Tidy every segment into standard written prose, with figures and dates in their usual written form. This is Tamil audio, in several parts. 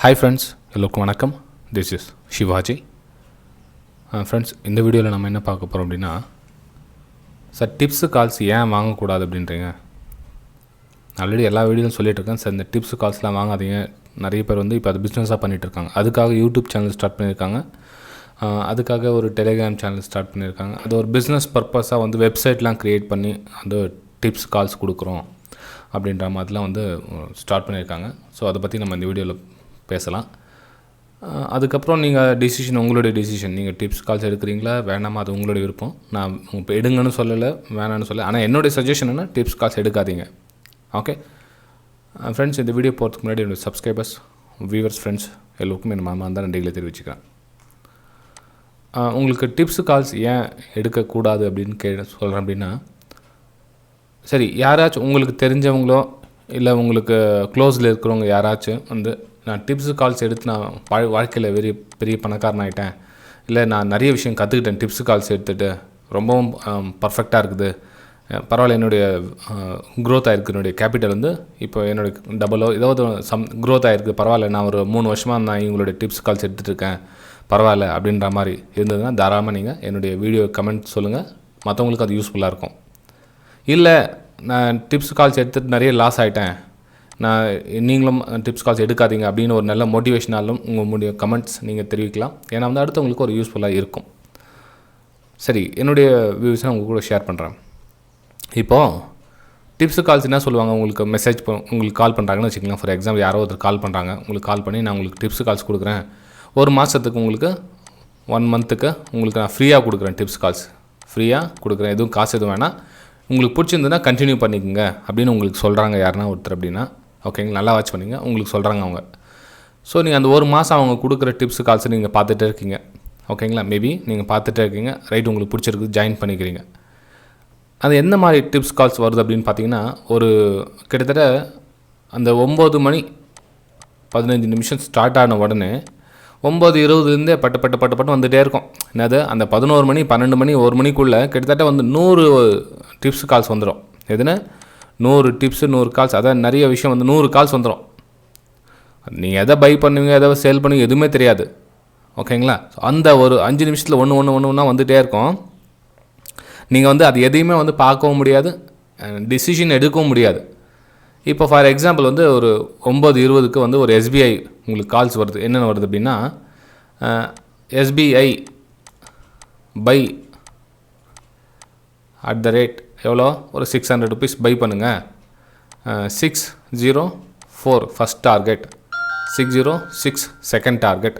ஹாய் ஃப்ரெண்ட்ஸ், எல்லோருக்கும் வணக்கம். This is Sivaji. ஃப்ரெண்ட்ஸ், இந்த வீடியோவில் நம்ம என்ன பார்க்க போகிறோம் அப்படின்னா, சார் டிப்ஸு கால்ஸ் ஏன் வாங்கக்கூடாது அப்படின்றீங்க. ஆல்ரெடி எல்லா வீடியோவும் சொல்லிகிட்ருக்கேன் சார், இந்த டிப்ஸு கால்ஸ்லாம் வாங்காதீங்க. நிறைய பேர் வந்து இப்போ அது பிஸ்னஸாக பண்ணிகிட்ருக்காங்க. அதுக்காக யூடியூப் சேனல் ஸ்டார்ட் பண்ணியிருக்காங்க, அதுக்காக ஒரு டெலிகிராம் சேனல் ஸ்டார்ட் பண்ணியிருக்காங்க. அது ஒரு பிஸ்னஸ் பர்பஸாக வந்து வெப்சைட்லாம் க்ரியேட் பண்ணி அந்த டிப்ஸ் கால்ஸ் கொடுக்குறோம் அப்படின்ற மாதிரிலாம் வந்து ஸ்டார்ட் பண்ணியிருக்காங்க. ஸோ அதை பற்றி நம்ம இந்த வீடியோவில் பேசலாம். அதுக்கப்புறம் நீங்கள் டிசிஷன், உங்களுடைய டிசிஷன். நீங்கள் டிப்ஸ் கால்ஸ் எடுக்கிறீங்களா வேணாமா, அது உங்களுடைய விருப்பம். நான் இப்போ எடுங்கன்னு சொல்லலை, வேணான்னு சொல்லலை. ஆனால் என்னுடைய சஜஷன் என்ன, டிப்ஸ் கால்ஸ் எடுக்காதீங்க. ஓகே ஃப்ரெண்ட்ஸ், இந்த வீடியோ போகிறதுக்கு முன்னாடி என்னுடைய சப்ஸ்கிரைபர்ஸ், வியூவர்ஸ், ஃப்ரெண்ட்ஸ் எல்லோருக்கும் என் மாமா தான் நன்றிகளை தெரிவிச்சுக்கிறேன். உங்களுக்கு டிப்ஸ் கால்ஸ் ஏன் எடுக்கக்கூடாது அப்படின்னு சொல்கிறேன் அப்படின்னா, சரி, யாராச்சும் உங்களுக்கு தெரிஞ்சவங்களோ இல்லை உங்களுக்கு க்ளோஸில் இருக்கிறவங்க யாராச்சும் வந்து நான் டிப்ஸு கால்ஸ் எடுத்து நான் வாழ்க்கையில் பெரிய பணக்காரன் ஆகிட்டேன், இல்லை நான் நிறைய விஷயம் கற்றுக்கிட்டேன் டிப்ஸு கால்ஸ் எடுத்துகிட்டு, ரொம்பவும் பர்ஃபெக்டாக இருக்குது, பரவாயில்ல, என்னுடைய க்ரோத் ஆகிருக்கு, என்னுடைய கேபிட்டல் வந்து இப்போ என்னுடைய டபுளோ ஏதாவது க்ரோத் ஆகிருக்கு, பரவாயில்ல, நான் ஒரு 3 வருஷமாக நான் இவங்களுடைய டிப்ஸ் கால்ஸ் எடுத்துகிட்டு இருக்கேன், பரவாயில்ல அப்படின்ற மாதிரி இருந்ததுன்னா தாராளமாக நீங்கள் என்னுடைய வீடியோ கமெண்ட் சொல்லுங்கள். மற்றவங்களுக்கு அது யூஸ்ஃபுல்லாக இருக்கும். இல்லை, நான் டிப்ஸ் கால்ஸ் எடுத்துகிட்டு நிறைய லாஸ் ஆகிட்டேன், நான் நீங்களும் டிப்ஸ் கால்ஸ் எடுக்காதீங்க அப்படின்னு ஒரு நல்ல மோட்டிவேஷனாலும் உங்களுடைய கமெண்ட்ஸ் நீங்கள் தெரிவிக்கலாம். ஏன்னா வந்து அடுத்தவங்களுக்கு ஒரு யூஸ்ஃபுல்லாக இருக்கும். சரி, என்னுடைய வியூஸை நான் உங்கள் கூட ஷேர் பண்ணுறேன். இப்போது டிப்ஸ் கால்ஸ் என்ன சொல்லுவாங்க, உங்களுக்கு மெசேஜ் உங்களுக்கு கால் பண்ணுறாங்கன்னு வச்சுக்கலாம். ஃபார் எக்ஸாம்பிள், யாரோ ஒருத்தர் கால் பண்ணுறாங்க, உங்களுக்கு கால் பண்ணி நான் உங்களுக்கு டிப்ஸ் கால்ஸ் கொடுக்குறேன், ஒரு மாதத்துக்கு உங்களுக்கு 1 மந்த்துக்கு உங்களுக்கு நான் ஃப்ரீயாக கொடுக்குறேன், டிப்ஸ் கால்ஸ் ஃப்ரீயாக கொடுக்குறேன், எதுவும் காசு எதுவும் வேணாம், உங்களுக்கு பிடிச்சிருந்ததுன்னா கண்டினியூ பண்ணிக்கோங்க அப்படின்னு உங்களுக்கு சொல்கிறாங்க யாருன்னா ஒருத்தர் அப்படின்னா, ஓகேங்களா, நல்லா வாட்ச் பண்ணிங்க, உங்களுக்கு சொல்கிறாங்க அவங்க. ஸோ நீங்கள் அந்த ஒரு மாதம் அவங்க கொடுக்குற டிப்ஸ் கால்ஸை நீங்கள் பார்த்துட்டே இருக்கீங்க, ஓகேங்களா, மேபி நீங்கள் பார்த்துட்டே இருக்கீங்க, ரைட், உங்களுக்கு பிடிச்சிருக்கு, ஜாயின் பண்ணிக்கிறீங்க. அது என்ன மாதிரி டிப்ஸ் கால்ஸ் வருது அப்படின்னு பார்த்தீங்கன்னா, ஒரு கிட்டத்தட்ட அந்த 9 மணி 15 நிமிஷம் ஸ்டார்ட் ஆன உடனே 9:20 பட்டு வந்துகிட்டே இருக்கும். என்னது, அந்த 11 மணி 12 மணி 1 மணிக்குள்ளே கிட்டத்தட்ட வந்து 100 டிப்ஸ் கால்ஸ் வந்துடும். எதுனா 100 டிப்ஸு 100 கால்ஸ், அதான் நிறைய விஷயம் வந்து 100 கால்ஸ் வந்துடும். நீங்கள் எதை பை பண்ணுவீங்க, எதை சேல் பண்ணுவீங்க எதுவுமே தெரியாது, ஓகேங்களா. அந்த ஒரு 5 நிமிஷத்தில் ஒன்று வந்துகிட்டே இருக்கும். நீங்கள் வந்து அது எதையுமே வந்து பார்க்கவும் முடியாது, டிசிஷன் எடுக்கவும் முடியாது. இப்போ ஃபார் எக்ஸாம்பிள் வந்து ஒரு 9:20 வந்து ஒரு எஸ்பிஐ உங்களுக்கு கால்ஸ் வருது. என்னென்ன வருது அப்படின்னா, எஸ்பிஐ பை @ எவ்வளோ, ஒரு 600 ருபீஸ் பை பண்ணுங்கள், 604 first target, 606 second target,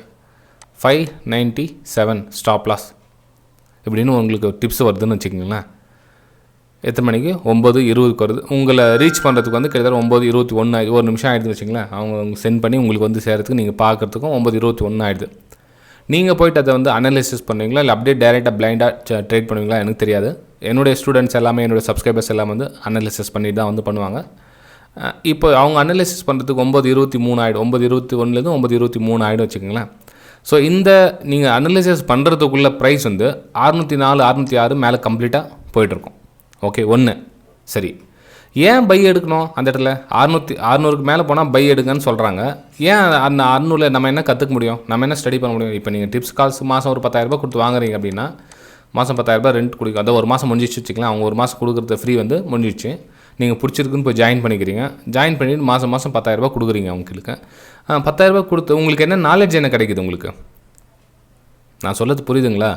597 stop loss இப்படின்னு உங்களுக்கு டிப்ஸ் வருதுன்னு வச்சுக்கிங்களேன். எத்தனை மணிக்கு, 9:20 வருது. உங்களை ரீச் பண்ணுறதுக்கு வந்து கிட்டத்தட்ட 9:21 ஆகிடுது, 1 நிமிஷம் ஆகிடுதுன்னு வச்சுங்களேன். அவங்க சென்ட் பண்ணி உங்களுக்கு வந்து சேர்கிறதுக்கு நீங்கள் பார்க்குறதுக்கும் 9:21 ஆகிடுது. நீங்கள் போய்ட்டு அதை வந்து அனலைசிஸ் பண்ணுவீங்களா, இல்லை அப்படியே டைரெக்டாக பிளைண்டாக ட்ரேட் பண்ணுவீங்களா, எனக்கு தெரியாது. என்னுடைய ஸ்டூடெண்ட்ஸ் எல்லாமே, என்னுடைய சப்ஸ்கிரைபர்ஸ் எல்லாம் வந்து அனலைசிஸ் பண்ணிட்டு தான் வந்து பண்ணுவாங்க. இப்போ அவங்க அனலைசிஸ் பண்ணுறதுக்கு 9:23 ஆகிடும், 9:21 9:23 ஆகிடும் வச்சுக்கோங்களேன். ஸோ இந்த நீங்கள் அனலைசிஸ் பண்ணுறதுக்குள்ள ப்ரைஸ் வந்து 604 606 மேலே கம்ப்ளீட்டாக போய்ட்டுருக்கும். ஓகே, 1 சரி, ஏன் பை எடுக்கணும் அந்த இடத்துல? 600க்கு மேலே போனால் பை எடுங்கன்னு சொல்கிறாங்க. ஏன் அந்த 600 நம்ம என்ன கற்றுக்க முடியும், நம்ம என்ன ஸ்டடி பண்ண முடியும்? இப்போ நீங்கள் டிப்ஸ் கால்ஸ் மாதம் ஒரு 10,000 கொடுத்து வாங்குறீங்க அப்படின்னா, மாதம் 10,000 ரெண்ட் கொடுக்கும். அதை ஒரு மாதம் முடிஞ்சிச்சு வச்சுக்கலாம். அவங்க ஒரு மாதம் கொடுக்குறது ஃப்ரீ வந்து முடிஞ்சிச்சு. நீங்கள் பிடிச்சிருக்குன்னு போய் ஜாயின் பண்ணிக்கிறீங்க, ஜாயின் பண்ணிவிட்டு மாதம் 10,000 கொடுக்குறீங்க அவங்களுக்கு. 10,000 கொடுத்து உங்களுக்கு என்ன நாலேஜ் என்ன கிடைக்குது உங்களுக்கு? நான் சொல்கிறது புரியுதுங்களா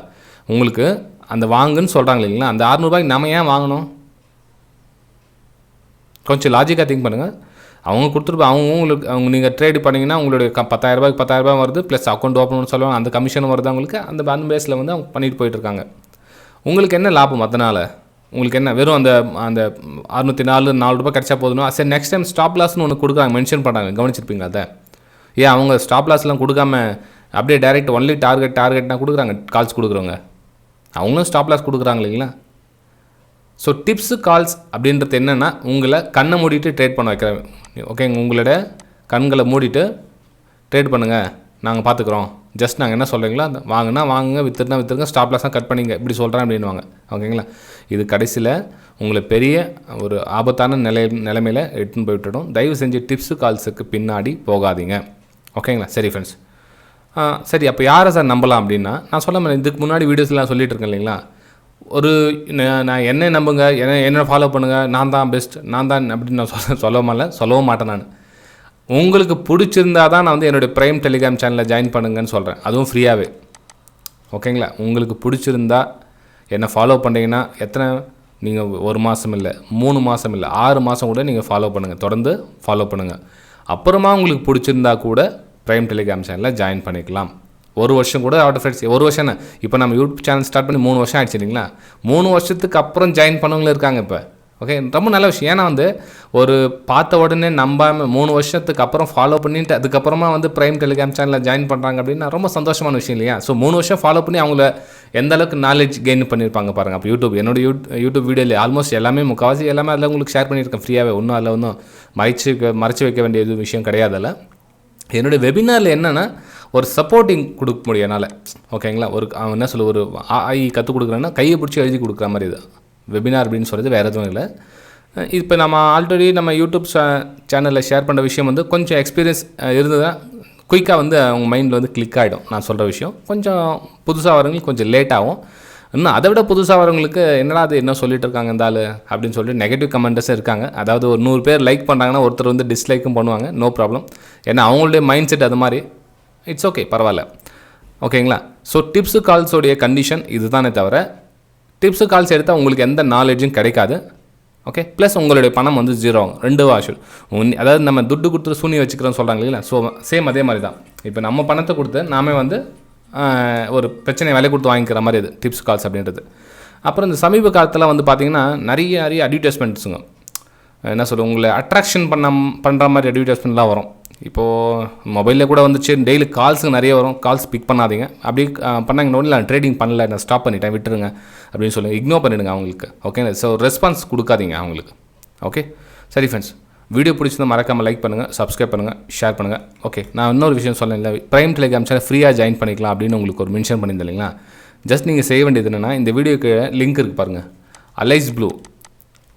உங்களுக்கு? அந்த வாங்குன்னு சொல்கிறாங்க இல்லைங்களா, அந்த 600 ரூபாய்க்கு நம்ம ஏன் வாங்கணும்? கொஞ்சம் லாஜிக்காக திங்க் பண்ணுங்கள். அவங்க கொடுத்துருப்பா, அவங்க நீங்கள் ட்ரேட் பண்ணிங்கன்னா உங்களுடைய 10,000 வருது, ப்ளஸ் அக்கௌண்ட் ஓப்பன் பண்ண சொல்லுவாங்க, அந்த கமிஷன் வருது அவங்களுக்கு. அந்த பேஸில் வந்து அவங்க பண்ணிட்டு போயிட்டுருக்காங்க. உங்களுக்கு என்ன லாபம் அதனால்? உங்களுக்கு என்ன, வெறும் அந்த 604 ரூபாய் கிடச்சா போதும். சரி, நெக்ஸ்ட் டைம் ஸ்டாப் லாஸ்ன்னு ஒன்று கொடுக்குறாங்க, மென்ஷன் பண்ணுறாங்க, கவனிச்சிருப்பீங்க அதை. ஏன் அவங்க ஸ்டாப் லாஸ்லாம் கொடுக்காம அப்படியே டைரெக்ட் ஒன்லி டார்கெட்னா கொடுக்குறாங்க கால்ஸ் கொடுக்குறவங்க, அவங்களும் ஸ்டாப் லாஸ் கொடுக்குறாங்க இல்லைங்களா. ஸோ டிப்ஸு கால்ஸ் அப்படின்றது என்னென்னா, உங்களை கண்ணை மூடிட்டு ட்ரேட் பண்ண வைக்கிறேன். ஓகே, உங்களோட கண்களை மூடிட்டு ட்ரேட் பண்ணுங்கள், நாங்கள் பார்த்துக்குறோம், ஜஸ்ட் நாங்கள் என்ன சொல்கிறீங்களோ அந்த வாங்கினா வாங்குங்க, விற்றுருங்க, ஸ்டாப் லாஸ்லாம் கட் பண்ணிங்க, இப்படி சொல்கிறேன் அப்படின்வாங்க, ஓகேங்களா. இது கடைசியில் உங்களை பெரிய ஒரு ஆபத்தான நிலைமையில் எடுத்துன்னு போய் விட்டுடும். தயவு செஞ்சு டிப்ஸு கால்ஸுக்கு பின்னாடி போகாதீங்க, ஓகேங்களா? சரி ஃப்ரெண்ட்ஸ். சரி, அப்போ யாரை சார் நம்பலாம் அப்படின்னா, நான் சொல்ல இதுக்கு முன்னாடி வீடியோஸ்லாம் சொல்லிட்டு இருக்கேன் இல்லைங்களா? ஒரு நான் என்ன நம்புங்க, என்ன ஃபாலோ பண்ணுங்கள், நான் தான் பெஸ்ட், நான் தான் அப்படின்னு நான் சொல்லவும் மாட்டேன் நான். உங்களுக்கு பிடிச்சிருந்தா தான் நான் வந்து என்னுடைய ப்ரைம் டெலிகிராம் சேனலில் ஜாயின் பண்ணுங்கன்னு சொல்கிறேன், அதுவும் ஃப்ரீயாகவே. ஓகேங்களா? உங்களுக்கு பிடிச்சிருந்தா என்னை ஃபாலோ பண்ணிங்கன்னா நீங்கள் 1 மாதம் இல்லை, 3 மாதம் இல்லை, 6 மாதம் கூட நீங்கள் ஃபாலோ பண்ணுங்கள், தொடர்ந்து ஃபாலோ பண்ணுங்கள். அப்புறமா உங்களுக்கு பிடிச்சிருந்தா கூட ப்ரைம் டெலிகிராம் சேனலில் ஜாயின் பண்ணிக்கலாம். 1 வருஷம் கூட அவுட் ஆஃப் ஃப்ரெண்ட்ஸ், 1 வருஷம் என்ன, இப்போ நம்ம யூடியூப் சேனல் ஸ்டார்ட் பண்ணி 3 வருஷம் ஆயிடுச்சு இல்லைங்களா? 3 வருஷத்துக்கு அப்புறம் ஜாயின் பண்ணவங்களும் இருக்காங்க இப்போ. ஓகே, ரொம்ப நல்ல விஷயம். ஏன்னா வந்து ஒரு பார்த்த உடனே நம்பாமல் 3 வருஷத்துக்கு அப்புறம் ஃபாலோ பண்ணிட்டு அதுக்கப்புறமா வந்து ப்ரைம் டெலிகிராம் சேனலில் ஜாயின் பண்ணுறாங்க அப்படின்னா ரொம்ப சந்தோஷமான விஷயம் இல்லையா? ஸோ 3 வருஷம் ஃபாலோ பண்ணி அவங்கள எந்த அளவுக்கு நாலேஜ் கெயின் பண்ணியிருப்பாங்க பாருங்கள். அப்போ என்னோட யூடியூப் வீடியோவில் ஆல்மோஸ்ட் எல்லாமே, முக்கால்வாசி எல்லாமே அதில் உங்களுக்கு ஷேர் பண்ணியிருக்கேன் ஃப்ரீயாகவே. அதில் ஒன்றும் மறைச்சி வைக்க வேண்டிய விஷயம் கிடையாது. அதில் என்னுடைய வெபினாரில் என்னென்னா ஒரு சப்போர்ட்டிங் கொடுக்க முடியும் என்னால். ஓகேங்களா? அவன் என்ன சொல்ல, ஒரு கற்றுக் கொடுக்குறேன்னா கையை பிடிச்சி எழுதி கொடுக்குற மாதிரி இது வெபினார் அப்படின்னு சொல்கிறது, வேறு எதுவும் இல்லை. இப்போ நம்ம ஆல்ரெடி நம்ம யூடியூப் சேனலில் ஷேர் பண்ணுற விஷயம் வந்து கொஞ்சம் எக்ஸ்பீரியன்ஸ் இருந்ததுன்னா குயிக்காக வந்து அவங்க மைண்டில் வந்து கிளிக் ஆகிடும். நான் சொல்கிற விஷயம் கொஞ்சம் புதுசாக வரவங்களுக்கு கொஞ்சம் லேட் ஆகும். இன்னும் அதை விட புதுசாக வரவங்களுக்கு என்னடா அது என்ன சொல்லிட்டு இருக்காங்க இந்த ஆள் அப்படின்னு சொல்லிட்டு நெகட்டிவ் கமெண்ட்ஸும் இருக்காங்க. அதாவது ஒரு 100 பேர் லைக் பண்ணுறாங்கன்னா ஒருத்தர் வந்து டிஸ்லைக்கும் பண்ணுவாங்க. No problem. ஏன்னா அவங்களுடைய மைண்ட் செட் அது மாதிரி. இட்ஸ் ஓகே, பரவாயில்ல. ஓகேங்களா? ஸோ டிப்ஸு கால்ஸோடைய கண்டிஷன் இது தானே தவிர, டிப்ஸு கால்ஸ் எடுத்தால் உங்களுக்கு எந்த நாலேஜும் கிடைக்காது. ஓகே, ப்ளஸ் உங்களுடைய பணம் வந்து 0 ஆகும். 2 ஆஷுல். அதாவது நம்ம துட்டு கொடுத்து சூனி வச்சுக்கிறோன்னு சொல்கிறாங்க இல்லைங்களா? ஸோ சேம் அதே மாதிரி தான். இப்போ நம்ம பணத்தை கொடுத்து நாமே வந்து ஒரு பிரச்சனை விலை கொடுத்து வாங்கிக்கிற மாதிரி இது டிப்ஸ் கால்ஸ் அப்படின்றது. அப்புறம் இந்த சமீப காலத்தில் வந்து பார்த்திங்கன்னா நிறைய அட்வர்டைஸ்மெண்ட்ஸுங்க, என்ன சொல்ல, உங்களை அட்ராக்ஷன் பண்ணுற மாதிரி அட்வர்டைஸ்மெண்ட்லாம் வரும். இப்போது மொபைலில் கூட வந்துச்சு, டெய்லி கால்ஸுங்க நிறைய வரும். கால்ஸ் பிக் பண்ணாதீங்க. அப்படி பண்ணாங்க ஒன்றும் நான் ட்ரேடிங் பண்ணல, நான் ஸ்டாப் பண்ணிட்டேன், விட்டுருங்க அப்படின்னு சொல்லுங்கள். இக்னோர் பண்ணிவிடுங்க அவங்களுக்கு. ஓகே, ஸோ ரெஸ்பான்ஸ் கொடுக்காதீங்க அவங்களுக்கு. ஓகே, சரி ஃப்ரெண்ட்ஸ், வீடியோ பிடிச்சிருந்தா மறக்காமல் லைக் பண்ணுங்கள், சப்ஸ்கிரைப் பண்ணுங்கள், ஷேர் பண்ணுங்கள். ஓகே, நான் இன்னொரு விஷயம் சொன்னேன் இல்லை, ப்ரைம் டெலிகிராம் சேனல் ஃப்ரீயாக ஜாயின் பண்ணிக்கலாம் அப்படின்னு உங்களுக்கு ஒரு மென்ஷன் பண்ணியிருந்தேன் இல்லைங்களா? ஜஸ்ட் நீங்கள் செய்ய வேண்டியது என்னென்னா, இந்த வீடியோக்கு லிங்க் இருக்குது பாருங்கள். அலைஸ் ப்ளூ,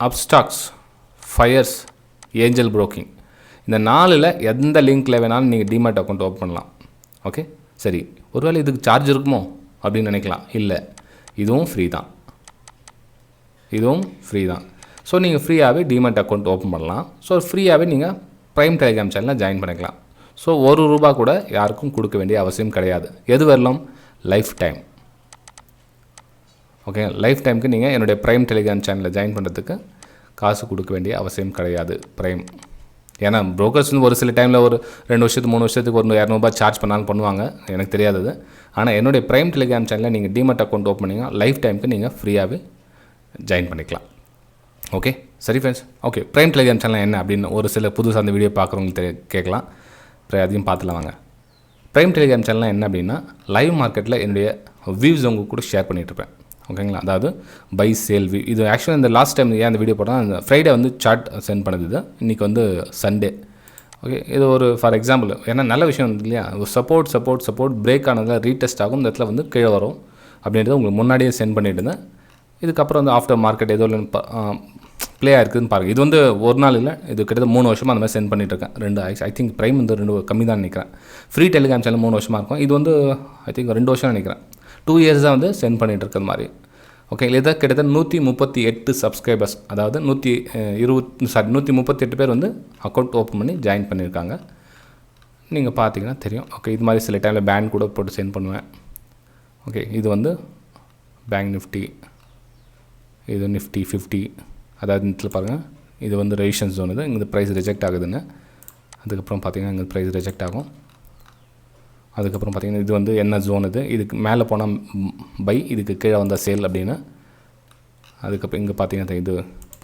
அப்ஸ்டாக்ஸ், ஃபயர்ஸ், ஏஞ்சல் ப்ரோக்கிங், இந்த 4ல் எந்த லிங்க்கில் வேணாலும் நீங்கள் டிமேட் அக்கௌண்ட் ஓப்பன் பண்ணலாம். ஓகே, சரி, ஒருவேளை இதுக்கு சார்ஜ் இருக்குமோ அப்படின்னு நினைக்கலாம். இல்லை, இதுவும் ஃப்ரீ தான். ஸோ நீங்கள் ஃப்ரீயாகவே டிமேட் அக்கௌண்ட் ஓப்பன் பண்ணலாம். ஸோ ஃப்ரீயாகவே நீங்கள் ப்ரைம் டெலிகிராம் சேனலில் ஜாயின் பண்ணிக்கலாம். ஸோ ₹1 கூட யாருக்கும் கொடுக்க வேண்டிய அவசியம் கிடையாது. எது வரலாம்? Life time. ஓகே, லைஃப் டைமுக்கு நீங்கள் என்னுடைய ப்ரைம் டெலிகிராம் சேனலில் ஜாயின் பண்ணுறதுக்கு காசு கொடுக்க வேண்டிய அவசியம் கிடையாது. ப்ரைம், ஏன்னா ப்ரோக்கர்ஸ் வந்து ஒரு சில டைமில் ஒரு 2 வருஷத்துக்கு 3 வருஷத்துக்கு ஒரு ₹200 சார்ஜ் பண்ணாலும் பண்ணுவாங்க, எனக்கு தெரியாதது. ஆனால் என்னுடைய ப்ரைம் டெலிகிராம் சேனலில் நீங்கள் டிமேட் அக்கௌண்ட் ஓப்பன் பண்ணிங்கன்னா லைஃப் டைமுக்கு நீங்கள் ஃப்ரீயாகவே ஜாயின் பண்ணிக்கலாம். ஓகே, சரி friends. Okay, prime Telegram channel என்ன அப்படின்னு ஒரு சில புதுசாக அந்த வீடியோ பார்க்குறவங்களுக்கு கேட்கலாம். அப்புறம் அதையும் பார்த்துலாம் வாங்க. ப்ரைம் டெலிகிராம் சேனல் என்ன அப்படின்னா, லைவ் மார்க்கெட்டில் என்னுடைய வியூஸ் உங்க கூட ஷேர் பண்ணிகிட்ருப்பேன். ஓகேங்களா? அதாவது பை சேல் வியூ. இது ஆக்சுவலாக இந்த லாஸ்ட் டைம் ஏன் அந்த வீடியோ போட்டால் அந்த ஃப்ரைடே வந்து சார்ட் சென்ட் பண்ணது இது. இன்றைக்கி வந்து சண்டே. ஓகே, இது ஒரு ஃபார் எக்ஸாம்பிள், ஏன்னா நல்ல விஷயம் இல்லையா? ஒரு சப்போர்ட் பிரேக் ஆனதில் ரீடெஸ்ட் ஆகும், இந்த இடத்துல வந்து கீழே வரும் அப்படின்றத உங்களுக்கு முன்னாடியே சென்ட் பண்ணிட்டு இருந்தேன். இதுக்கப்புறம் வந்து ஆஃப்டர் மார்க்கெட் ஏதோ ப்ளே ஆகிருக்குதுன்னு பாருங்கள். இது வந்து ஒரு நாள் இல்லை, இது கிட்டத்தட்ட 3 வருஷமாக அந்த மாதிரி சென்ட் பண்ணிட்டுருக்கேன். 2 ஐ திங்க் ப்ரைம் வந்து 2 கம்மி தான் நினைக்கிறேன். ஃப்ரீ டெலிகிராம் சேனல் 3 வருஷமாக இருக்கும். இது வந்து ஐ திங்க் 2 வருஷம் நினைக்கிறேன். 2 இயர்ஸ் தான் வந்து சென்ட் பண்ணிகிட்டு இருக்கிற மாதிரி. ஓகே, இதை கிட்டத்தட்ட 138 சப்ஸ்கிரைபர்ஸ், அதாவது 138 பேர் வந்து அக்கௌண்ட் ஓப்பன் பண்ணி ஜாயின் பண்ணியிருக்காங்க. நீங்கள் பார்த்தீங்கன்னா தெரியும். ஓகே, இது மாதிரி சில டைமில் பேன் கூட போட்டு சென்ட் பண்ணுவேன். ஓகே, இது வந்து பேங்க் நிஃப்டி, இது நிஃப்டி 50, அதாவது இதில் பாருங்கள், இது வந்து ரெசிஸ்டன்ஸ் ஜோன். இது இங்கே ப்ரைஸ் ரிஜெக்ட் ஆகுதுன்னு, அதுக்கப்புறம் பார்த்தீங்கன்னா இங்கே ப்ரைஸ் ரிஜெக்ட் ஆகும். அதுக்கப்புறம் பார்த்திங்கன்னா இது வந்து என்ன ஜோன், இதுக்கு மேலே போனால் பை, இதுக்கு கீழே வந்தால் சேல் அப்படின்னு. அதுக்கப்புறம் இங்கே பார்த்தீங்கன்னா இது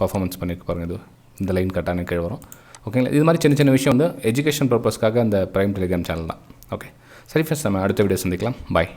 பர்ஃபார்மன்ஸ் பண்ணியிருக்கு பாருங்கள், இது இந்த லைன் கட்டான கீழே வரும். ஓகேங்களா? இது மாதிரி சின்ன சின்ன விஷயம் வந்து எஜுகேஷன் பர்பஸ்க்காக அந்த ப்ரைம் டெலிகிராம் சேனல் தான். ஓகே, சரி ஃப்ரெண்ட்ஸ், நம்ம அடுத்த வீடியோ சந்திக்கலாம். பாய்.